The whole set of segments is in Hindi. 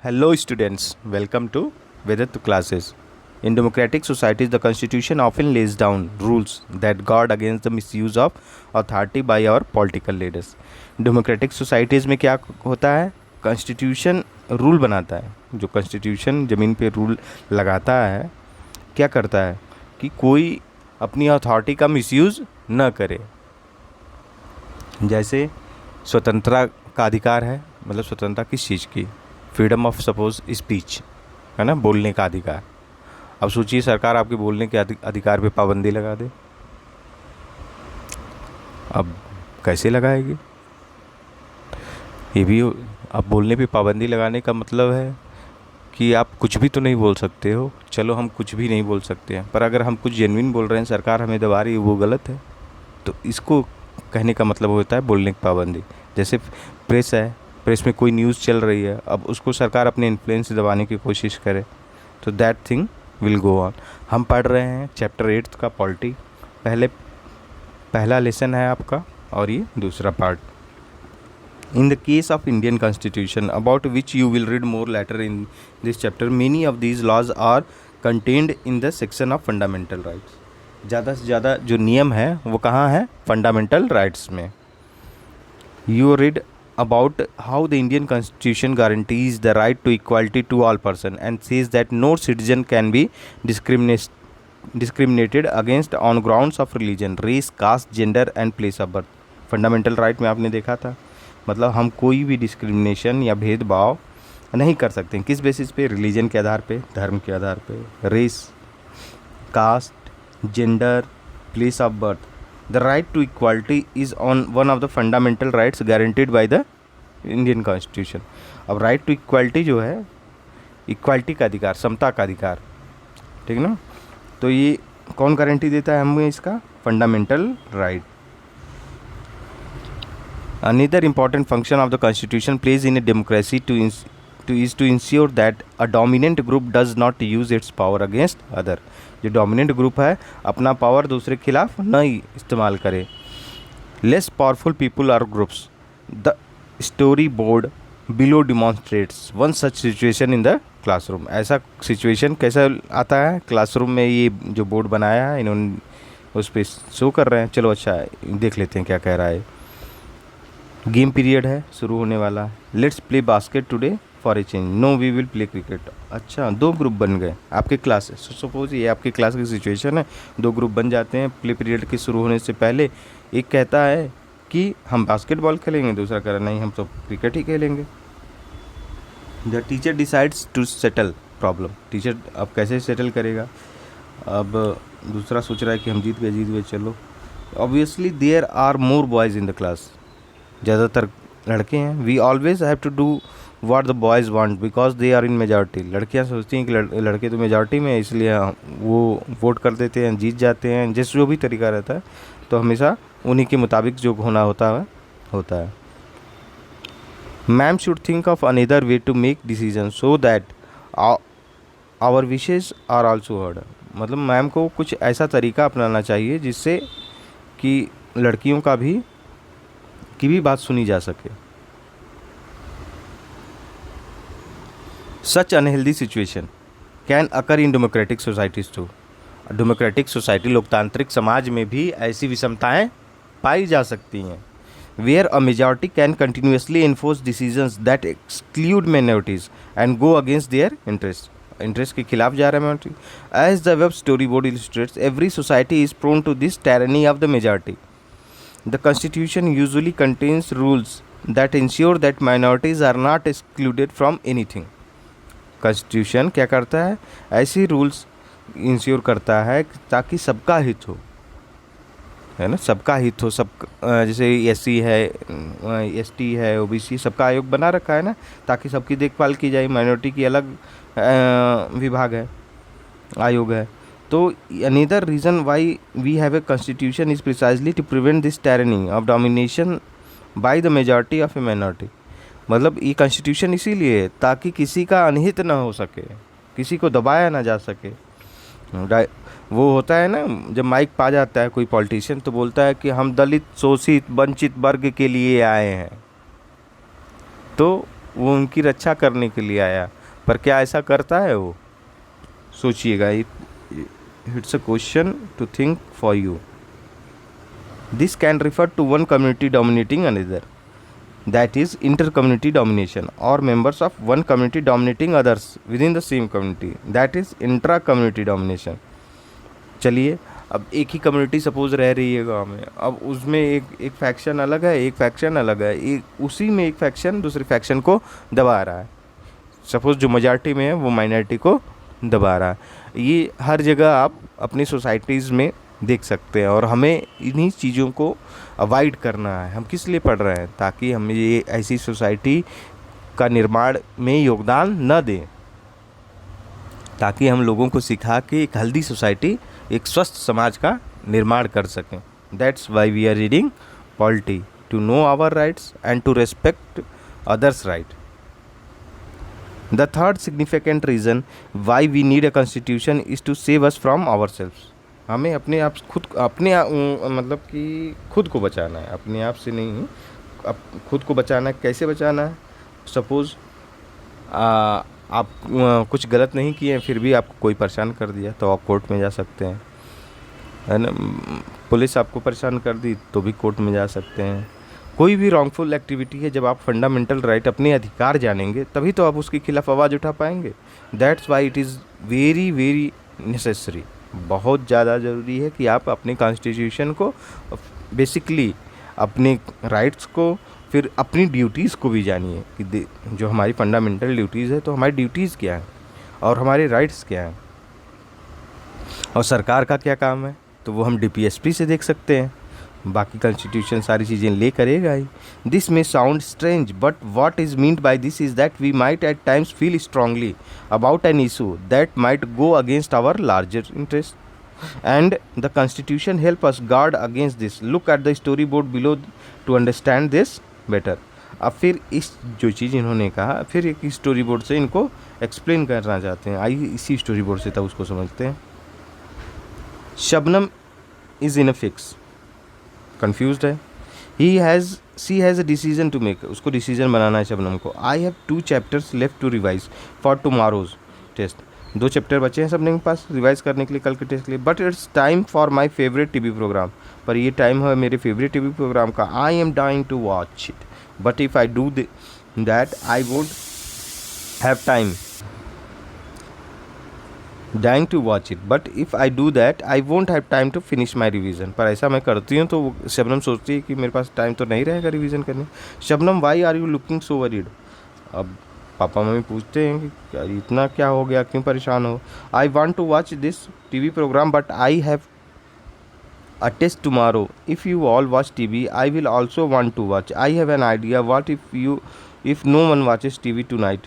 Hello, students. Welcome to Vedat classes. In democratic societies, the constitution often lays down rules that guard against the misuse of authority by our political leaders. Democratic societies में क्या होता है? कॉन्स्टिट्यूशन रूल बनाता है. जो कॉन्स्टिट्यूशन ज़मीन पे रूल लगाता है, क्या करता है कि कोई अपनी अथॉरिटी का मिसयूज़ न करे. जैसे स्वतंत्रता का अधिकार है, मतलब स्वतंत्रता किस चीज़ की? फ्रीडम ऑफ सपोज स्पीच है ना, बोलने का अधिकार. अब सोचिए सरकार आपके बोलने के अधिकार पे पाबंदी लगा दे, अब कैसे लगाएगी? ये भी अब बोलने पे पाबंदी लगाने का मतलब है कि आप कुछ भी तो नहीं बोल सकते हो. चलो हम कुछ भी नहीं बोल सकते हैं, पर अगर हम कुछ जेन्युइन बोल रहे हैं, सरकार हमें दबा रही है, वो गलत है. तो इसको कहने का मतलब होता है बोलने की पाबंदी. जैसे प्रेस है, प्रेस में कोई न्यूज़ चल रही है, अब उसको सरकार अपने इन्फ्लुएंस से दबाने की कोशिश करे तो that thing will go on. हम पढ़ रहे हैं चैप्टर 8 का पॉलिटी. पहला लेसन है आपका और ये दूसरा part. In the case of Indian constitution about which you will read more later in this chapter, many of these laws are contained in the section of fundamental rights. ज़्यादा से ज़्यादा जो नियम है वो कहाँ है? फंडामेंटल राइट्स में. You read about how the Indian Constitution guarantees the right to equality to all person and says that no citizen can be discriminated against on grounds of religion, race, caste, gender and place of birth. Fundamental right में आपने देखा था, मतलब हम कोई भी डिस्क्रिमिनेशन या भेदभाव नहीं कर सकते हैं. किस बेसिस पे? रिलीजन के आधार पे, धर्म के आधार पे, race, caste, gender, place of birth. The right to equality is one of the fundamental rights guaranteed by the Indian Constitution. अब right to equality जो है, इक्वालिटी का अधिकार, समता का अधिकार, ठीक ना? तो ये कौन गारंटी देता है हमें इसका? Fundamental right. Another important function of the Constitution plays in a democracy is to ensure that a dominant group does not use its power against other. जो डोमिनेंट ग्रुप है अपना पावर दूसरे के खिलाफ नहीं इस्तेमाल करे. लेस पावरफुल पीपल और groups. The story board below demonstrates one such situation in the classroom. ऐसा सिचुएशन कैसा आता है? क्लासरूम में ये जो बोर्ड बनाया है इन्होंने उस पर शो कर रहे हैं. चलो अच्छा देख लेते हैं क्या कह रहा है. गेम पीरियड है, शुरू होने वाला है. Let's play basket today for a change. No we will play cricket. अच्छा, दो ग्रुप बन गए आपके क्लास. सपोज ये आपकी क्लास की सिचुएशन है, दो ग्रुप बन जाते हैं प्ले पीरियड के शुरू होने से पहले. एक कहता है कि हम बास्केटबॉल खेलेंगे, दूसरा कह रहा नहीं हम तो क्रिकेट ही खेलेंगे. The teacher decides to settle problem. Teacher अब कैसे सेटल करेगा? अब दूसरा सोच रहा है कि हम जीत गए चलो. Obviously there are more boys in the class. ज़्यादातर लड़के हैं. We always have to do what the boys want because they are in majority. लड़कियां सोचती हैं कि लड़के तो मेजॉरिटी में, इसलिए वो वोट कर देते हैं, जीत जाते हैं. जिस जो भी तरीका रहता है तो हमेशा उन्हीं के मुताबिक जो होना होता है. Ma'am should think of another way to make decision so that our wishes are also heard. मतलब मैम को कुछ ऐसा तरीका अपनाना चाहिए जिससे कि लड़कियों की भी बात सुनी जा सके. Such unhealthy situation can occur in democratic societies too. Democratic society, लोकतांत्रिक समाज में भी ऐसी विषमताएं पाई जा सकती हैं. Where a majority can continuously enforce decisions that exclude minorities and go against their interest के खिलाफ जा रहा है minority. As the web storyboard illustrates, every society is prone to this tyranny of the majority. The constitution usually contains rules that ensure that minorities are not excluded from anything. Constitution क्या करता है? ऐसी रूल्स इंश्योर करता है ताकि सबका हित हो, है ना, सबका हित हो. सब जैसे एससी है, एसटी है, ओबीसी, सबका आयोग बना रखा है ना, ताकि सबकी देखभाल की जाए. माइनॉरिटी की अलग विभाग है, आयोग है. तो another reason why we have a constitution is precisely to prevent this tyranny of domination by the majority of a minority. मतलब ये कॉन्स्टिट्यूशन इसीलिए है ताकि किसी का अनहित ना हो सके, किसी को दबाया ना जा सके. वो होता है ना, जब माइक पा जाता है कोई पॉलिटिशियन तो बोलता है कि हम दलित, शोषित, वंचित वर्ग के लिए आए हैं. तो वो उनकी रक्षा करने के लिए आया, पर क्या ऐसा करता है वो? सोचिएगा, it's a question to think for you. This can refer to one community dominating another, that is inter-community domination, or members of one community dominating others within the same community, that is intra-community domination. चलिए, अब एक ही कम्युनिटी सपोज रह रही है गांव में, अब उसमें एक फैक्शन अलग है, एक फैक्शन अलग है, एक उसी में एक फैक्शन दूसरे फैक्शन को दबा रहा है. सपोज जो मेजॉरिटी में है वो माइनॉरिटी को दबा रहा है. ये हर जगह आप अपनी सोसाइटीज़ में देख सकते हैं, और हमें इन्हीं चीज़ों को अवॉइड करना है. हम किस लिए पढ़ रहे हैं? ताकि हम ये ऐसी सोसाइटी का निर्माण में योगदान न दें, ताकि हम लोगों को सिखा के एक हेल्दी सोसाइटी, एक स्वस्थ समाज का निर्माण कर सकें. That's why we are reading polity, to know our rights and to respect others right. The third significant reason why we need a constitution is to save us from ourselves. हमें अपने आप मतलब कि खुद को बचाना है, अपने आप से नहीं. अब खुद को बचाना है, कैसे बचाना है? सपोज़ आप कुछ गलत नहीं किए हैं, फिर भी आपको कोई परेशान कर दिया, तो आप कोर्ट में जा सकते हैं, है ना. पुलिस आपको परेशान कर दी तो भी कोर्ट में जा सकते हैं. कोई भी रॉन्गफुल एक्टिविटी है, जब आप फंडामेंटल राइट, अपने अधिकार जानेंगे, तभी तो आप उसके खिलाफ आवाज़ उठा पाएंगे. That's why it is very very necessary. बहुत ज़्यादा ज़रूरी है कि आप अपने कॉन्स्टिट्यूशन को, बेसिकली अपने राइट्स को, फिर अपनी ड्यूटीज़ को भी जानिए कि जो हमारी फंडामेंटल ड्यूटीज़ है, तो हमारी ड्यूटीज़ क्या है और हमारे राइट्स क्या हैं, और सरकार का क्या काम है, तो वो हम DPSP से देख सकते हैं. बाकी कॉन्स्टिट्यूशन सारी चीज़ें ले करेगा ही. This may sound strange, but what is meant by this is that we might at times feel strongly about an issue that might go against our larger interest, and the constitution help us guard against this. Look at the storyboard below to understand this better. अब फिर इस जो चीज़ इन्होंने कहा, फिर एक स्टोरी बोर्ड से इनको एक्सप्लेन करना चाहते हैं. आइए इसी स्टोरी बोर्ड से तब उसको समझते हैं. Shabnam is in a fix, confused है. She has a decision to make, उसको डिसीजन बनाना है शबनम को. I have 2 chapters left to revise for tomorrow's test. 2 chapter बचे हैं सबने के पास रिवाइज करने के लिए, कल के टेस्ट के लिए. But it's time for my favourite TV programme, पर ये टाइम है मेरे फेवरेट TV प्रोग्राम का. I am dying to watch it, but if I do that I won't have time. Dying to watch it, but if I do that I won't have time to finish my revision. पर ऐसा मैं करती हूँ तो शबनम सोचती है कि मेरे पास टाइम तो नहीं रहेगा रिवीजन करने. Shabnam, why are you looking so worried? अब पापा मम्मी पूछते हैं कि क्या इतना क्या हो गया, क्यों परेशान हो? I want to watch this TV programme, but I have a test tomorrow. If you all watch TV, I will also want to watch. I have an idea, what if no one watches TV tonight,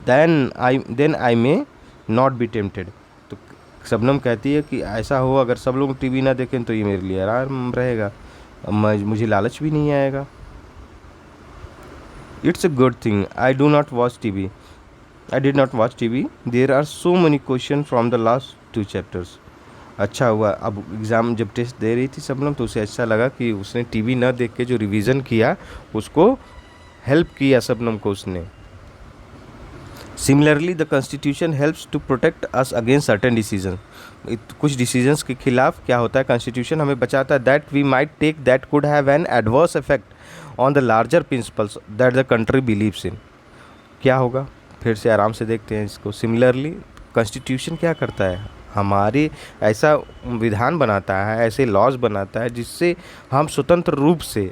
then I may not be tempted. तो शबनम कहती है कि ऐसा हो, अगर सब लोग TV ना देखें तो ये मेरे लिए आराम रहेगा, मुझे लालच भी नहीं आएगा. It's a good thing. I did not watch TV. There are so many questions from the last 2 chapters. अच्छा हुआ, अब एग्ज़ाम जब टेस्ट दे रही थी शबनम, तो उसे अच्छा लगा कि उसने TV न देख के जो रिवीजन किया, उसको हेल्प किया शबनम को उसने. Similarly the constitution helps to protect us against certain decision. कुछ डिसीजंस के खिलाफ क्या होता है, कॉन्स्टिट्यूशन हमें बचाता है. That we might take that could have an adverse effect on the larger principles that the country believes in. क्या होगा, फिर से आराम से देखते हैं इसको. सिमिलरली कॉन्स्टिट्यूशन क्या करता है, हमारे ऐसा विधान बनाता है, ऐसे लॉज बनाता है जिससे हम स्वतंत्र रूप से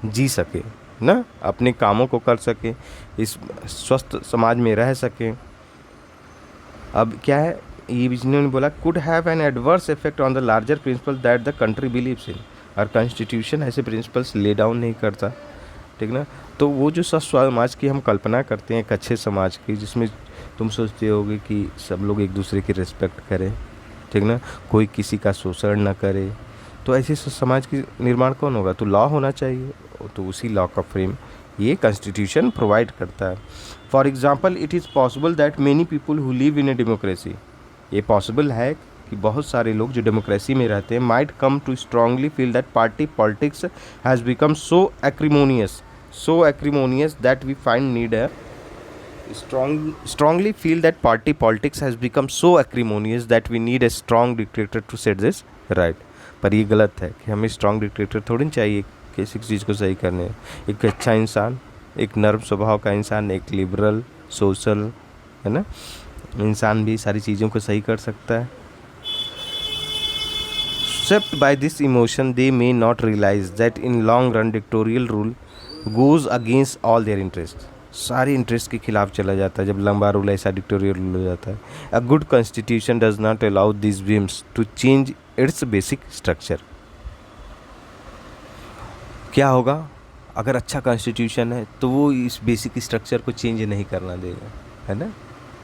जी सके ना, अपने कामों को कर सकें, इस स्वस्थ समाज में रह सकें. अब क्या है, ये इन्होंने बोला could have an adverse effect on the larger principal that the country believes इन. और कॉन्स्टिट्यूशन ऐसे प्रिंसिपल्स ले डाउन नहीं करता, ठीक ना. तो वो जो स्वस्थ समाज की हम कल्पना करते हैं, एक अच्छे समाज की, जिसमें तुम सोचते होगे कि सब लोग एक दूसरे की रिस्पेक्ट करें, ठीक ना, कोई किसी का शोषण ना करे, तो ऐसे समाज की निर्माण कौन होगा? तो लॉ होना चाहिए, तो उसी लॉ का फ्रेम ये कॉन्स्टिट्यूशन प्रोवाइड करता है. For example it is possible that many people who live in a democracy, ये पॉसिबल है कि बहुत सारे लोग जो डेमोक्रेसी में रहते हैं, might come to strongly feel that party politics has become so acrimonious, so acrimonious that we find need a strongly feel that party politics has become so acrimonious that we need a strong dictator to set this right. पर ये गलत है कि हमें स्ट्रॉन्ग डिक्टेटर थोड़ी चाहिए किसी चीज़ को सही करने। एक अच्छा इंसान, एक नर्म स्वभाव का इंसान, एक लिबरल सोशल है ना इंसान भी सारी चीज़ों को सही कर सकता है। Swept by this emotion, they may not realize that in long run dictatorial rule goes against all their interests. सारे इंटरेस्ट के खिलाफ चला जाता है जब लंबा रूल ऐसा डिक्टोरियल रूल हो जाता है। A good constitution does not allow this whims to change its basic structure. क्या होगा अगर अच्छा कॉन्स्टिट्यूशन है तो वो इस बेसिक स्ट्रक्चर को चेंज नहीं करना देगा, है ना।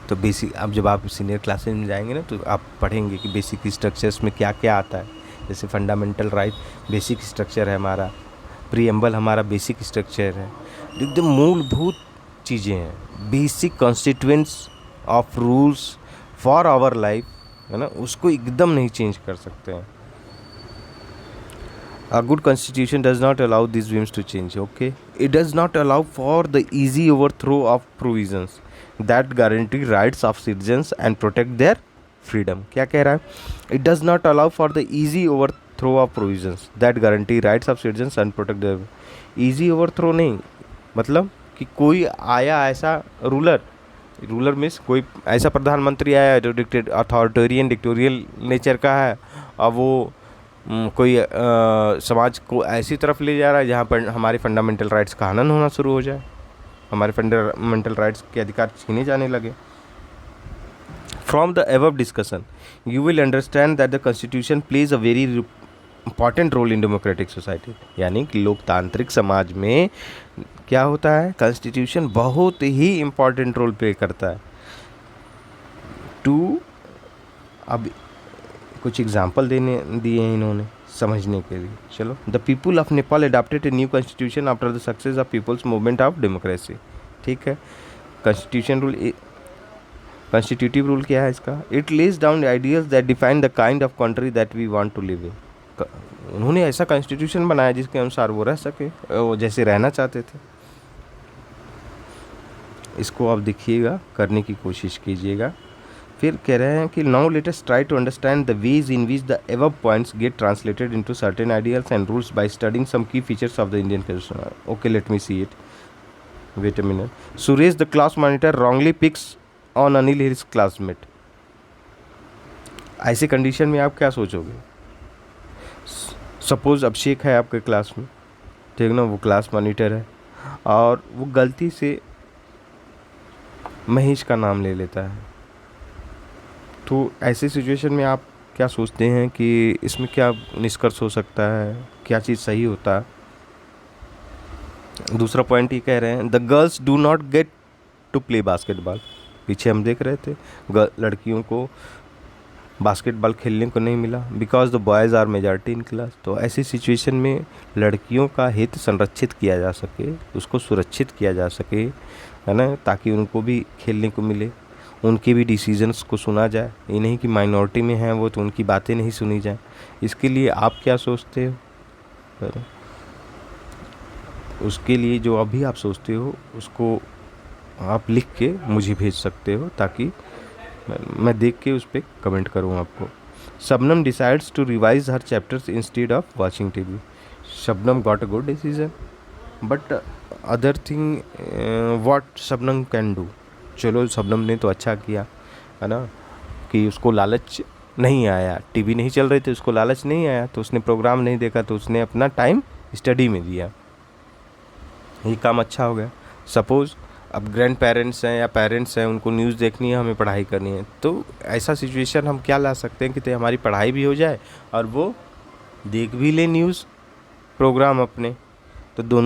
तो बेसिक अब जब आप सीनियर क्लासेस में जाएंगे ना तो आप पढ़ेंगे कि बेसिक स्ट्रक्चर्स में क्या क्या आता है। जैसे फंडामेंटल राइट बेसिक स्ट्रक्चर है हमारा, प्रीएम्बल हमारा बेसिक स्ट्रक्चर है, एकदम मूलभूत चीज़ें हैं, basic constituents of rules for our life, है ना, उसको एकदम नहीं चेंज कर सकते हैं। A good constitution does not allow these whims to change, okay? It does not allow for the easy overthrow of provisions that guarantee rights of citizens and protect their freedom. क्या कह रहा है? It does not allow for the easy overthrow of provisions that guarantee rights of citizens and protect their easy overthrow नहीं, मतलब कि कोई आया ऐसा रूलर मीन्स कोई ऐसा प्रधानमंत्री आया जो अथॉरिटेरियन डिक्टोरियल नेचर का है और वो कोई समाज को ऐसी तरफ ले जा रहा है जहाँ पर हमारे फंडामेंटल राइट्स का हनन होना शुरू हो जाए, हमारे फंडामेंटल राइट्स के अधिकार छीने जाने लगे। From the above discussion you will understand that the constitution plays a very important role in democratic society. यानी कि लोकतांत्रिक समाज में क्या होता है, कॉन्स्टिट्यूशन बहुत ही इम्पॉर्टेंट रोल प्ले करता है। अब कुछ एग्जाम्पल दिए हैं इन्होंने समझने के लिए। चलो, the people of Nepal adopted a new constitution after the success of people's movement of democracy. ठीक है, कॉन्स्टिट्यूटिव रूल क्या है इसका? It lays down ideas that define the kind of country that we want to live in. उन्होंने ऐसा कॉन्स्टिट्यूशन बनाया जिसके अनुसार वो रह सके, वो जैसे रहना चाहते थे। इसको आप देखिएगा, करने की कोशिश कीजिएगा। फिर कह रहे हैं कि now let us try to understand the ways in which the above points get translated into certain ideals and rules by studying some key features of the Indian constitution. Okay, let me see it, wait a minute. Suresh the class monitor wrongly picks on Anil his classmate. ऐसे कंडीशन में आप क्या सोचोगे? सपोज अभिषेक है आपके क्लास में, ठीक ना, वो क्लास मॉनिटर है और वो गलती से महेश का नाम ले लेता है। तो ऐसे सिचुएशन में आप क्या सोचते हैं कि इसमें क्या निष्कर्ष हो सकता है, क्या चीज़ सही होता है? दूसरा पॉइंट ये कह रहे हैं, the girls do not get to play basketball. पीछे हम देख रहे थे लड़कियों को बास्केटबॉल खेलने को नहीं मिला, because the boys are majority in class. तो ऐसी सिचुएशन में लड़कियों का हित संरक्षित किया जा सके, उसको सुरक्षित किया जा सके, है ना, ताकि उनको भी खेलने को मिले, उनके भी डिसीजंस को सुना जाए। ये नहीं कि माइनॉरिटी में हैं वो तो उनकी बातें नहीं सुनी जाए। इसके लिए आप क्या सोचते हो? उसके लिए जो अभी आप सोचते हो उसको आप लिख के मुझे भेज सकते हो, ताकि मैं देख के उस पर कमेंट करूँ आपको। Shabnam decides to revise her chapters instead of watching TV. Shabnam got a good decision, but other thing what Shabnam can do. चलो, शबनम ने तो अच्छा किया, है ना, कि उसको लालच नहीं आया, टीवी नहीं चल रही थी, उसको लालच नहीं आया, तो उसने प्रोग्राम नहीं देखा, तो उसने अपना टाइम स्टडी में दिया। ये काम अच्छा हो गया। सपोज़ अब ग्रैंड पेरेंट्स हैं या पेरेंट्स हैं, उनको न्यूज़ देखनी है, हमें पढ़ाई करनी है, तो ऐसा सिचुएशन हम क्या ला सकते हैं कि तो हमारी पढ़ाई भी हो जाए और वो देख भी ले न्यूज़ प्रोग्राम अपने। तो दोनों